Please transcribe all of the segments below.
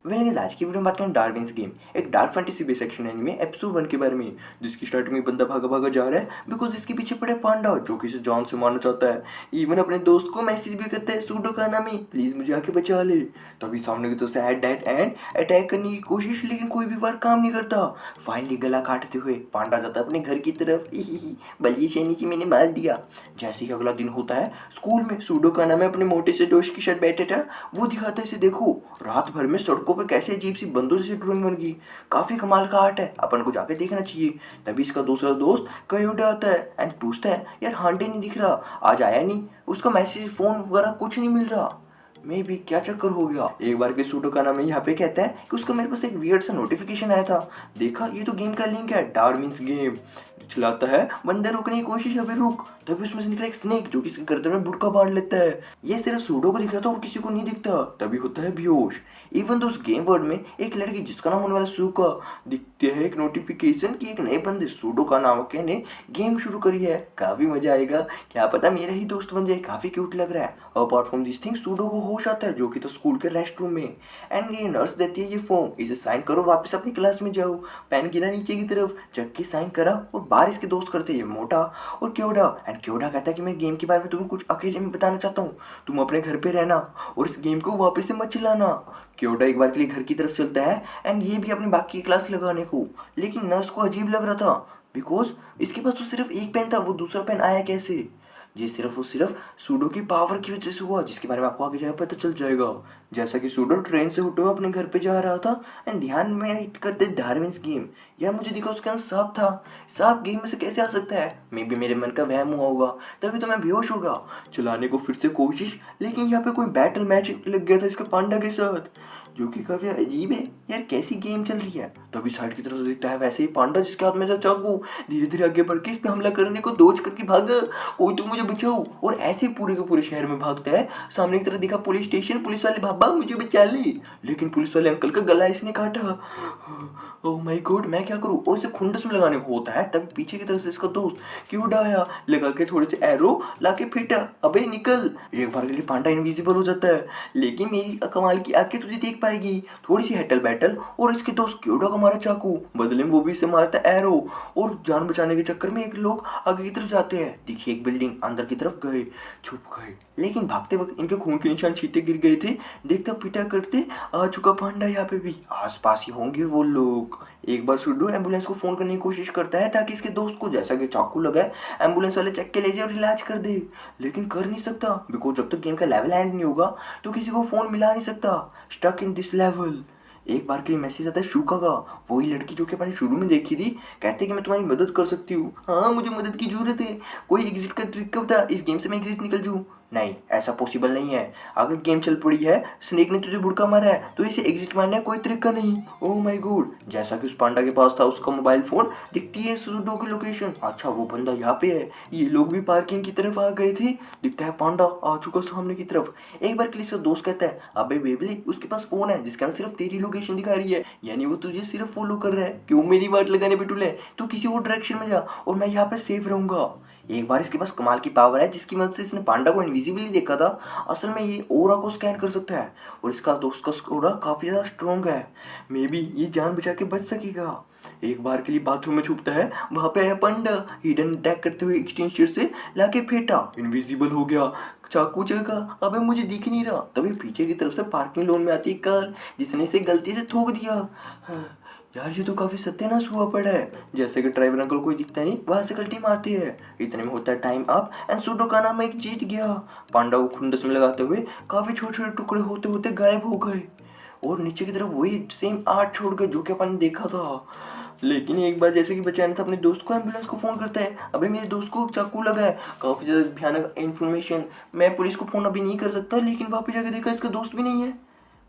Guys आज की video में बात करें डार्विन्स गेम, एक dark fantasy based action anime episode 1 के बारे में, जिसकी स्टार्टिंग में बंदा भागा भागा जा रहा है बिकॉज इसके पीछे पड़े पांडा जो कि इसे जान से मारना चाहता है। इवन अपने दोस्त को मैसेज भी करता है सूडो का नाम ही, प्लीज मुझे आके बचा ले। तभी सामने की तरफ से एट दैट एंड अटैक करने की कोशिश, लेकिन कोई भी वार काम नहीं करता। फाइनली गला काटते हुए पांडा जाता है अपने घर की तरफ। बलिए सैनी जी मैंने मार दिया। जैसे ही अगला दिन होता है स्कूल में, सूडो का नाम है अपने मोटे से दोस्त के साथ बैठे था। वो दिखाता है इसे, देखो रात भर में सड़कों पे कैसे अजीब सी बंदों जैसी ड्राइंग बन गई, काफी कमाल का आर्ट है, अपन को जाके देखना चाहिए। तभी इसका दूसरा दोस्त कयोडा आता है एंड पूछता है यार हांडे नहीं दिख रहा, आज आया नहीं, उसका मैसेज फोन वगैरह कुछ नहीं मिल रहा। मे भी क्या चक्कर हो गया। एक बार के सूडो का नाम यहाँ पे कहता है कि उसका मेरे पास एक वियर्ड सा नोटिफिकेशन आया था, देखा ये तो गेम का लिंक है, डार्विन्स गेम। चलाता है, बंदे रुकने की कोशिश, अभी रुक। तभी उसमें से निकला एक स्नेक जो कि इसके गर्दन में बुड़का बांध लेता है। ये सिर्फ सूडो को दिख रहा था और किसी को नहीं दिखता। तभी होता है बेहोश। इवन तो उस गेम वर्ल्ड में एक लड़की जिसका नाम होने वाला सुका, दिखते है एक नोटिफिकेशन कि एक नए बंदे सूडो का नाम ने गेम शुरू करी है, काफी मजा आएगा, क्या पता मेरा ही दोस्त बन जाए, काफी क्यूट लग रहा है। Apart from this thing pseudo को होश आता है जो कि तो स्कूल के रेस्ट रूम में, एंड ये नर्स देती है ये फॉर्म, इसे साइन करो, वापस अपनी क्लास में जाओ। पेन गिरा नीचे की तरफ, जग के साइन करा और बाहर इसके दोस्त करते हैं ये मोटा और क्योडा। एंड क्योडा कहता है कि मैं गेम के बारे में तुम्हें कुछ अकेले में बताना चाहता हूँ, तुम अपने घर पे रहना और इस गेम को वापस से मत चलाना। क्योडा एक बार के लिए घर की तरफ चलता है एंड ये भी अपनी बाकी की क्लास लगाने को, लेकिन नर्स को अजीब लग रहा था बिकॉज इसके पास तो सिर्फ एक पेन था, वो दूसरा पेन आया कैसे। ये सिर्फ सूडो की पावर की वजह से हुआ, जिसके बारे में आपको आगे जाकर पता चल जाएगा। जैसा कि सूडो ट्रेन से होते हुए अपने घर पे जा रहा था एंड ध्यान में हिट करते डार्विन्स गेम, यार मुझे दिखा उसके अंदर सांप था, सांप गेम में से कैसे आ सकता है, मे बी मेरे मन का वहम हुआ होगा, तभी तो मैं बेहोश होगा। चलाने को फिर से कोशिश, लेकिन यहाँ पे कोई बैटल मैच लग गया था इसके पांडा के साथ, जो कि काफी अजीब है, यार कैसी गेम चल रही है। तभी साइड की तरफ से दिखता है वैसे ही पांडा जिसके हाथ में था चाकू, धीरे धीरे आगे बढ़ के इस पे हमला करने को दोज करके भागा, कोई तो मुझे बचाओ। और ऐसे पूरे के पूरे शहर में भागता है। सामने की तरफ दिखा पुलिस स्टेशन, पुलिस वाले बाबा मुझे बचा ले, लेकिन पुलिस वाले अंकल का गला इसने काटा। ओह माय गॉड मैं क्या करूं, और इसे खुंडस में लगाने को होता है। तभी पीछे की तरफ से इसका दोस्त क्यों आया, लगा के थोड़े से एरो लाके फेंटा, अबे निकल। एक बार के लिए पांडा इनविजिबल हो जाता है, लेकिन मेरी कमाल की आंखें तुझे देख पाएगी। थोड़ी सी हेटल बैटल और इसके दोस्त क्योडा का मारा चाकू, बदले में वो भी इसे मारता है एरो, और जान बचाने के चक्कर में एक लोग आगे की तरफ जाते हैं, देखिए एक बिल्डिंग, अंदर की तरफ गए, छुप गए, लेकिन भागते वक्त इनके खून के निशान छींटे गिर गए थे। देखता पीटा करते आ चुका पांडा, यहाँ पे भी आसपास ही होंगे वो लोग। एक बार सूडो एम्बुलेंस को फोन करने की कोशिश करता है ताकि इसके दोस्त को जैसा कि चाकू लगा है एम्बुलेंस वाले चेक के ले जाए और इलाज कर दे, लेकिन कर नहीं सकता बिकॉज जब तक गेम का लेवल एंड नहीं होगा तो किसी को फोन मिला नहीं सकता, स्टक इन दिस लेवल। एक बार के लिए मैसेज आता है शूका का, वही लड़की जो कि अपन शुरू में देखी थी, कहते हैं कि मैं तुम्हारी मदद कर सकती हूँ, हाँ मुझे मदद की जरूरत है, कोई एग्जिट का ट्रिक का बता, इस गेम से मैं एग्जिट निकल जाऊँ। नहीं ऐसा पॉसिबल नहीं है, अगर गेम चल पड़ी है, स्नेक ने तुझे बुड़का मारा है तो इसे एग्जिट मारने का कोई तरीका नहीं। ओह माय गॉड, जैसा कि उस पांडा के पास था उसका मोबाइल फोन, दिखती है सूडो की लोकेशन, अच्छा वो बंदा यहाँ पे है, ये लोग भी पार्किंग की तरफ आ गए थे, दिखता है पांडा आ चुका सामने की तरफ। एक बार के लिए उसका दोस्त कहता है अबे बेबली उसके पास फोन है जिसके अंदर सिर्फ तेरी लोकेशन दिखा रही है, यानी वो तुझे सिर्फ फॉलो कर रहा है, क्यों मेरी बात लगाने पे तुले, तू किसी और डायरेक्शन में जा और मैं यहाँ पे सेफ रहूंगा। एक बार इसके पास कमाल की पावर है जिसकी मदद से इसने पांडा को इनविजिबली देखा था, असल में ये ओरा को स्कैन कर सकता है और इसका दोस्त का ओरा काफी ज्यादा स्ट्रॉन्ग है, मे बी ये जान बचा के बच सकेगा। एक बार के लिए बाथरूम में छुपता है, वहां पे आया पांडा, हिडन अटैक करते हुए एक्सटेंशन से लाके फेंटा, इनविजिबल हो गया, चाकू जगह, अबे मुझे दिख नहीं रहा। तभी पीछे की तरफ से पार्किंग लोन में आती है कार, जिसने इसे गलती से ठोक दिया। यार ये तो काफी सत्यानाश हुआ पड़ा है, जैसे कि ड्राइवर अंकल कोई दिखता नहीं, वहां से गलती मारती है, इतने में होता है टाइम अप एंड सूडो का नाम एक जीत गया। पांडा को खुंडस में लगाते हुए काफी छोटे छोटे टुकड़े होते होते गायब हो गए और नीचे की तरफ वही सेम आर्ट छोड़ गए जो कि अपन ने देखा था। लेकिन एक बार जैसे कि बचाना था अपने दोस्त को, एम्बुलेंस को फोन करता है, अबे मेरे दोस्त को चाकू लगा है, काफी ज्यादा भयानक इन्फॉर्मेशन, मैं पुलिस को फोन अभी नहीं कर सकता, लेकिन वहां पे जाके देखा इसका दोस्त भी नहीं है,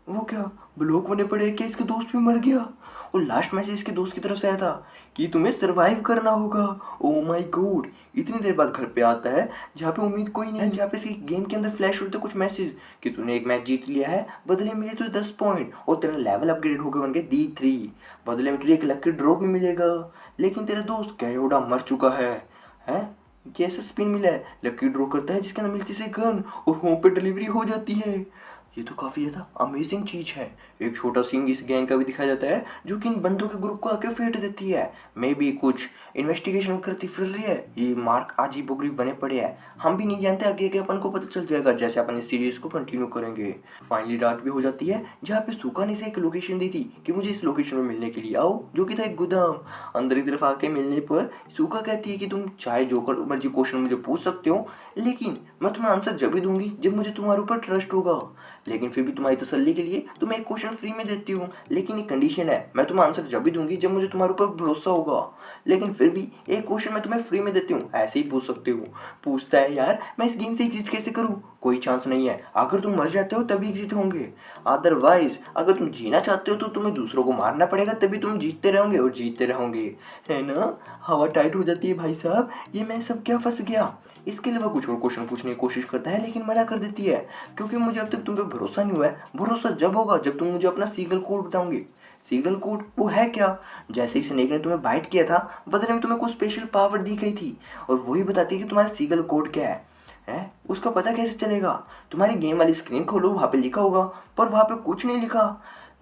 वो क्या ब्लॉक होने पड़े, क्या इसका दोस्त भी मर गया। और लास्ट मैसेज इसके दोस्त की तरफ से आया था कि तुम्हें सरवाइव करना होगा। ओ माय गॉड, इतनी देर बाद घर पे आता है जहाँ पे उम्मीद कोई नहीं है, जहाँ पे इसकी गेम के अंदर फ्लैश होते कुछ मैसेज कि तूने एक मैच जीत लिया है, बदले में तुझे 10 पॉइंट और तेरा लेवल अपग्रेड होकर बन गया D3, बदले में तुझे एक लकी ड्रॉ भी मिलेगा, लेकिन तेरा दोस्त कैयोडा मर चुका है। हैं कैसे स्पिन मिला है, लकी ड्रॉ करता है जिसके अंदर मिलती से गन और होम पे डिलीवरी हो जाती है। ये तो काफ़ी ज़्यादा अमेजिंग चीज़ है। एक छोटा सीन इस गैंग का भी दिखाया जाता है जो कि इन बंदों के ग्रुप को आके फेंट देती है। मे बी कुछ इन्वेस्टिगेशन करती फिर रही है। ये मार्क अजीबोगरीब बने पड़े हैं, हम भी नहीं जानते आगे के अपन को पता चल जाएगा जैसे अपन इस सीरीज को कंटिन्यू करेंगे। फाइनली रात भी हो जाती है जहाँ पे सूखा ने से एक लोकेशन दी थी कि मुझे इस लोकेशन में मिलने के लिए आओ, जो कि था एक गोदाम। अंदर की तरफ आके मिलने पर सूखा कहती है कि तुम चाहे जो कर मर्जी क्वेश्चन मुझे पूछ सकते हो, लेकिन मैं तुम्हें आंसर जब भी दूंगी जब मुझे तुम्हारे ऊपर ट्रस्ट होगा। लेकिन फिर भी तुम्हारी तसल्ली के लिए तुम्हें एक क्वेश्चन फ्री में देती हूँ, लेकिन एक कंडीशन है, मैं तुम्हें आंसर जब भी दूंगी जब मुझे तुम्हारे ऊपर भरोसा होगा। लेकिन फिर भी एक क्वेश्चन मैं तुम्हें फ्री में देती हूँ, ऐसे ही पूछ सकते हो। पूछता है यार मैं इस गेम से एग्जिट कैसे करूँ? कोई चांस नहीं है, अगर तुम मर जाते हो तभी एग्जिट होंगे, अदरवाइज अगर तुम जीना चाहते हो तो तुम्हें दूसरों को मारना पड़ेगा, तभी तुम जीतते रहोगे और जीतते रहोगे। है ना? हवा टाइट हो जाती है भाई साहब, ये मैं सब क्या फंस गया। इसके अलावा कुछ और क्वेश्चन पूछने की कोशिश करता है लेकिन मना कर देती है, क्योंकि मुझे अब तक तुम पे भरोसा नहीं हुआ है। भरोसा जब होगा जब तुम मुझे अपना सीगल कोड बताओगे। सीगल कोड वो है क्या? जैसे ही स्नेक ने तुम्हें बाइट किया था, बदले में तुम्हें कुछ स्पेशल पावर दी गई थी और वही बताती है कि तुम्हारा सीगल कोड क्या है? उसका पता कैसे चलेगा? तुम्हारी गेम वाली स्क्रीन खोलो, वहाँ पे लिखा होगा, पर वहाँ पे कुछ नहीं लिखा।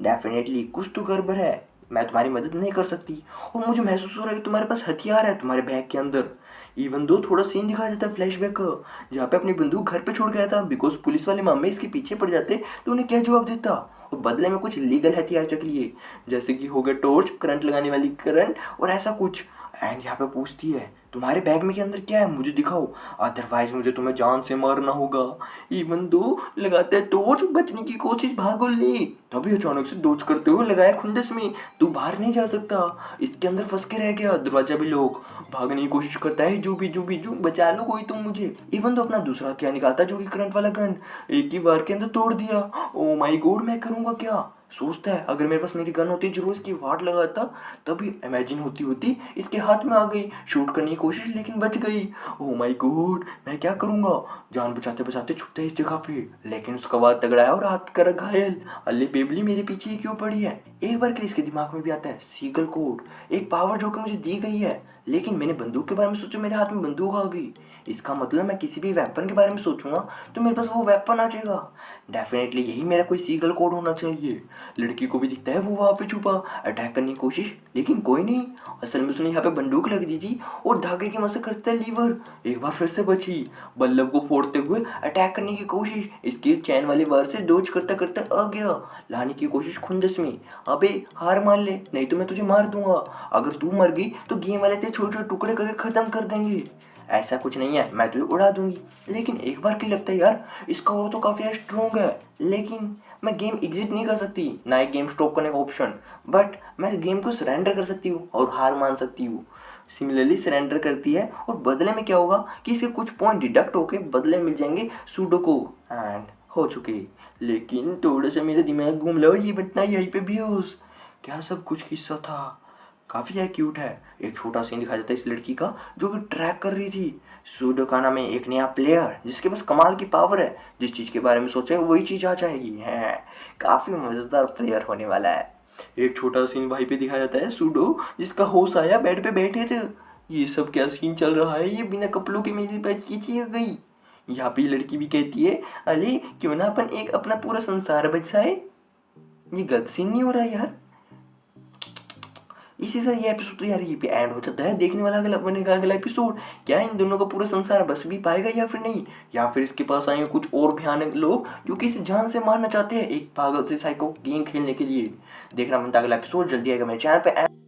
डेफिनेटली कुछ तो गड़बड़ है, मैं तुम्हारी मदद नहीं कर सकती। और मुझे महसूस हो रहा है कि तुम्हारे पास हथियार है तुम्हारे बैग के अंदर। इवन दो थोड़ा सीन दिखाया जाता है फ्लैशबैक का, जहाँ पे अपनी बंदूक घर पे छोड़ गया था, बिकॉज पुलिस वाले मामे इसके पीछे पड़ जाते तो उन्हें क्या जवाब देता। और बदले में कुछ लीगल हथियार चक लिए, जैसे कि हो गया टॉर्च, करंट लगाने वाली करंट और ऐसा कुछ। एंड यहाँ पे पूछती है तुम्हारे बैग में के अंदर क्या है, मुझे दिखाओ, अदरवाइज मुझे तुम्हें जान से मारना होगा। इवन दो लगाते हैं टॉर्च, बचने की कोशिश, भागो ले, तभी अचानक से डोज करते हुए लगाया खुंदस में। तू बाहर नहीं जा सकता, इसके अंदर फंस के रह गया। दरवाजा भी लोग भागने की कोशिश करता है, जो बचा लो कोई तुम मुझे। इवन तो अपना दूसरा क्या निकालता जो कि करंट वाला गन, एक ही वार के अंदर तोड़ दिया। ओ माय गॉड, मैं करूँगा क्या? सोचता है अगर मेरे पास मेरी गन होती जरूर इसकी वाट लगाता, तभी इमेजिन होती होती इसके हाथ में आ गई। शूट करने की कोशिश लेकिन बच गई। ओह माय गॉड, मैं क्या करूँगा? जान बचाते बचाते छुपते इस जगह पे, लेकिन उसका वार तगड़ा है और हाथ कर घायल। अल्ले बेबली मेरे पीछे ही क्यों पड़ी है? एक बार के लिए इसके दिमाग में भी आता है सीगल कोड, एक पावर जो कि मुझे दी गई है, लेकिन मैंने बंदूक के बारे में सोचा, मेरे हाथ में बंदूक आ गई। इसका मतलब मैं किसी भी वेपन के बारे में सोचूंगा तो मेरे पास वो वेपन आ जाएगा। डेफिनेटली यही मेरा कोई सीगल कोड होना चाहिए। लड़की को भी दिखता है वो वहाँ पे छुपा, अटैक करने की कोशिश, लेकिन कोई नहीं। असल में उसने यहाँ पे बंदूक लग दी थी और धागे की मदद करता है लीवर, एक बार फिर से बची। बल्लभ को फोड़ते हुए अटैक करने की कोशिश, इसके चैन वाले वार से डोज करता करता आ गया। लाने की कोशिश खुंदस में, अबे हार मान ले नहीं तो मैं तुझे मार दूंगा। अगर तू मर गई तो गेम वाले तेरे छोटे छोटे टुकड़े करके खत्म कर देंगे। ऐसा कुछ नहीं है, मैं तुझे उड़ा दूंगी। लेकिन एक बार के लगता है यार इसका और तो काफ़ी स्ट्रॉन्ग है, लेकिन मैं गेम एग्जिट नहीं कर सकती, ना ही गेम स्टॉप करने का ऑप्शन, बट मैं गेम को सरेंडर कर सकती हूँ और हार मान सकती हूँ। सिमिलरली सरेंडर करती है और बदले में क्या होगा कि इसके कुछ पॉइंट डिडक्ट होके बदले मिल जाएंगे सुडोको। एंड हो चुके, लेकिन थोड़ा सा मेरा दिमाग घूम लो, ये बतना यहीं पे बेहोश। क्या सब कुछ किस्सा था, काफ़ी है क्यूट है। एक छोटा सीन दिखाया जाता है इस लड़की का जो कि ट्रैक कर रही थी सुडोकाना में एक नया प्लेयर जिसके पास कमाल की पावर है, जिस चीज़ के बारे में सोचे वही चीज़ आ जाएगी। है काफ़ी मज़ेदार प्लेयर होने वाला है। एक छोटा सीन भाई पे दिखाया जाता है सूडो जिसका होश आया बेड पे बैठे थे। ये सब क्या सीन चल रहा है, ये बिना कपड़ों के मेरी पैच खींची गई। यहाँ पे लड़की भी कहती है अरे क्यों ना अपन एक अपना पूरा संसार बचाए। ये गलत सीन नहीं हो रहा यार? इसी से ये एपिसोड तो यार ये पे एंड हो जाता है। देखने वाला अगला बनेगा अगला एपिसोड, क्या इन दोनों का पूरा संसार बस भी पाएगा या फिर नहीं, या फिर इसके पास आएंगे कुछ और भयानक लोग जो कि इसे जान से मारना चाहते हैं एक पागल से साइको गेम खेलने के लिए। देखना बनता अगला एपिसोड जल्दी आएगा मेरे चैनल पे।